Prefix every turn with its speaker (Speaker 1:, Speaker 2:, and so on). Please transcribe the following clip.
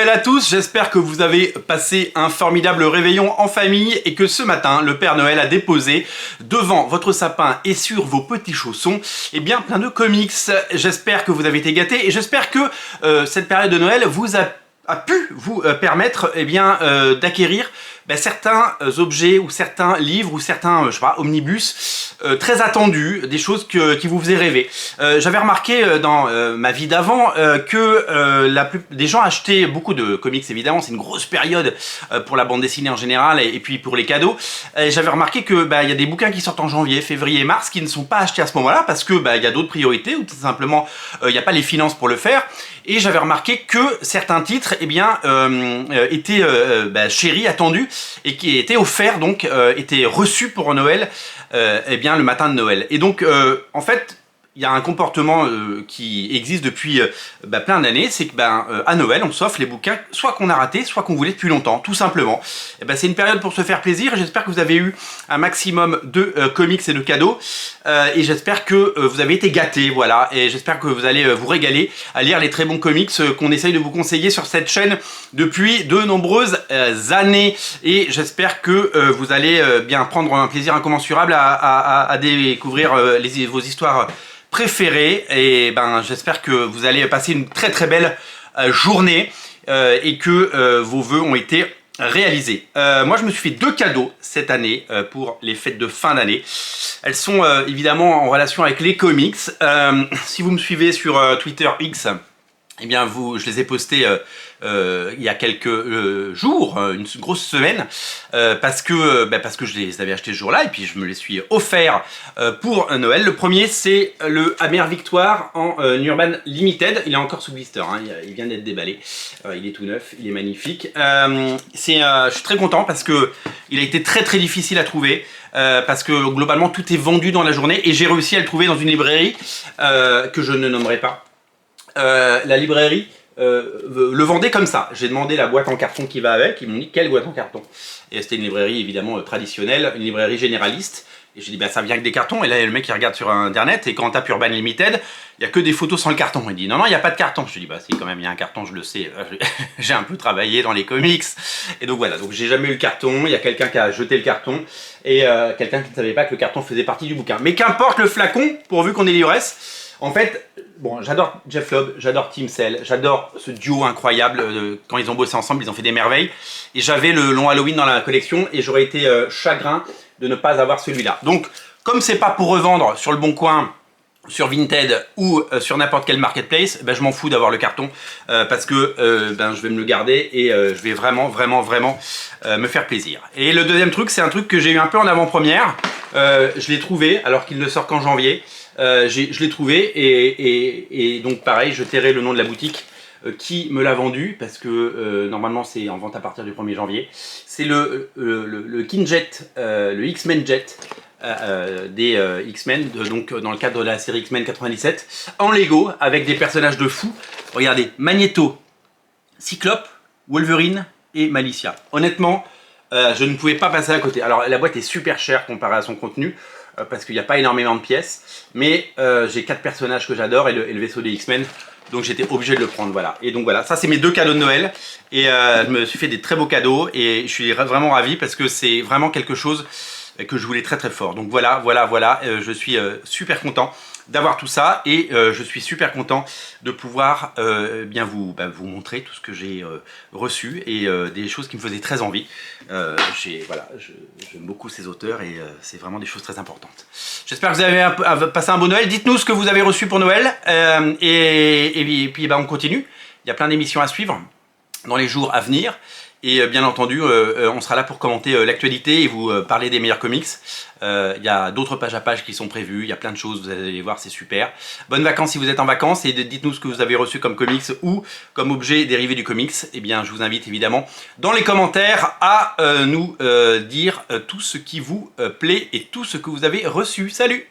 Speaker 1: Noël à tous, j'espère que vous avez passé un formidable réveillon en famille et que ce matin, le Père Noël a déposé devant votre sapin et sur vos petits chaussons, eh bien plein de comics. J'espère que vous avez été gâtés et j'espère que cette période de Noël vous a pu vous permettre eh bien d'acquérir certains objets ou certains livres ou certains, je sais pas, omnibus très attendus, des choses qui vous faisaient rêver. J'avais remarqué dans ma vie d'avant que des gens achetaient beaucoup de comics, évidemment, c'est une grosse période pour la bande dessinée en général et puis pour les cadeaux. J'avais remarqué que y a des bouquins qui sortent en janvier, février et mars qui ne sont pas achetés à ce moment-là parce que y a d'autres priorités ou tout simplement il n'y a pas les finances pour le faire. Et j'avais remarqué que certains titres eh bien, étaient chéris, attendus et qui étaient offerts, donc étaient reçus pour Noël eh bien, le matin de Noël. Et donc en fait, il y a un comportement qui existe depuis plein d'années, c'est que à Noël, on s'offre les bouquins soit qu'on a raté, soit qu'on voulait depuis longtemps, tout simplement. Et c'est une période pour se faire plaisir et j'espère que vous avez eu un maximum de comics et de cadeaux et j'espère que vous avez été gâtés, voilà, et j'espère que vous allez vous régaler à lire les très bons comics qu'on essaye de vous conseiller sur cette chaîne depuis de nombreuses années et j'espère que vous allez bien prendre un plaisir incommensurable à découvrir vos histoires préféré et j'espère que vous allez passer une très très belle journée et que vos vœux ont été réalisés. Moi je me suis fait 2 cadeaux cette année pour les fêtes de fin d'année. Elles sont évidemment en relation avec les comics. Si vous me suivez sur Twitter X, eh bien je les ai postés il y a quelques jours, une grosse semaine, parce que je les avais achetés ce jour-là et puis je me les suis offerts pour Noël. Le premier, c'est le Amère Victoire en Urban Limited. Il est encore sous blister, hein, il vient d'être déballé. Il est tout neuf, il est magnifique. Je suis très content parce que il a été très très difficile à trouver. Parce que globalement tout est vendu dans la journée et j'ai réussi à le trouver dans une librairie que je ne nommerai pas. La librairie le vendait comme ça. J'ai demandé la boîte en carton qui va avec, ils m'ont dit quelle boîte en carton. Et c'était une librairie évidemment traditionnelle, une librairie généraliste. Et j'ai dit ça vient que des cartons. Et là le mec il regarde sur internet et quand on tape Urban Limited, il n'y a que des photos sans le carton. Il dit non il n'y a pas de carton. Je dis si quand même il y a un carton, je le sais. J'ai un peu travaillé dans les comics. Et donc voilà, donc j'ai jamais eu le carton. Il y a quelqu'un qui a jeté le carton et quelqu'un qui ne savait pas que le carton faisait partie du bouquin. Mais qu'importe le flacon, pourvu qu'on ait l'ivresse. En fait, bon, j'adore Jeff Loeb, j'adore Tim Sale, j'adore ce duo incroyable. Quand ils ont bossé ensemble, ils ont fait des merveilles. Et j'avais le long Halloween dans la collection et j'aurais été chagrin de ne pas avoir celui-là. Donc, comme c'est pas pour revendre sur le Bon Coin, sur Vinted ou sur n'importe quel marketplace, je m'en fous d'avoir le carton parce que je vais me le garder et je vais vraiment me faire plaisir. Et le deuxième truc, c'est un truc que j'ai eu un peu en avant-première. Je l'ai trouvé alors qu'il ne sort qu'en janvier. Je l'ai trouvé et donc pareil, je tairai le nom de la boutique qui me l'a vendu parce que normalement c'est en vente à partir du 1er janvier. C'est le Kinjet, le X-Men Jet des X-Men, donc dans le cadre de la série X-Men 97, en Lego avec des personnages de fous. Regardez, Magneto, Cyclope, Wolverine et Malicia. Honnêtement, je ne pouvais pas passer à côté. Alors la boîte est super chère comparée à son contenu. Parce qu'il n'y a pas énormément de pièces, mais j'ai 4 personnages que j'adore et le vaisseau des X-Men, donc j'étais obligé de le prendre, voilà. Et donc voilà, ça c'est mes 2 cadeaux de Noël, et je me suis fait des très beaux cadeaux, et je suis vraiment ravi parce que c'est vraiment quelque chose que je voulais très très fort. Donc voilà, je suis super content d'avoir tout ça, et je suis super content de pouvoir bien vous montrer tout ce que j'ai reçu, et des choses qui me faisaient très envie. J'aime beaucoup ces auteurs, et c'est vraiment des choses très importantes. J'espère que vous avez passé un beau Noël. Dites-nous ce que vous avez reçu pour Noël, et puis on continue. Il y a plein d'émissions à suivre dans les jours à venir. Et bien entendu, on sera là pour commenter l'actualité et vous parler des meilleurs comics. Il y a d'autres pages à pages qui sont prévues, il y a plein de choses, vous allez les voir, c'est super. Bonnes vacances si vous êtes en vacances, et dites-nous ce que vous avez reçu comme comics ou comme objet dérivé du comics. Et bien je vous invite évidemment dans les commentaires à nous dire tout ce qui vous plaît et tout ce que vous avez reçu. Salut!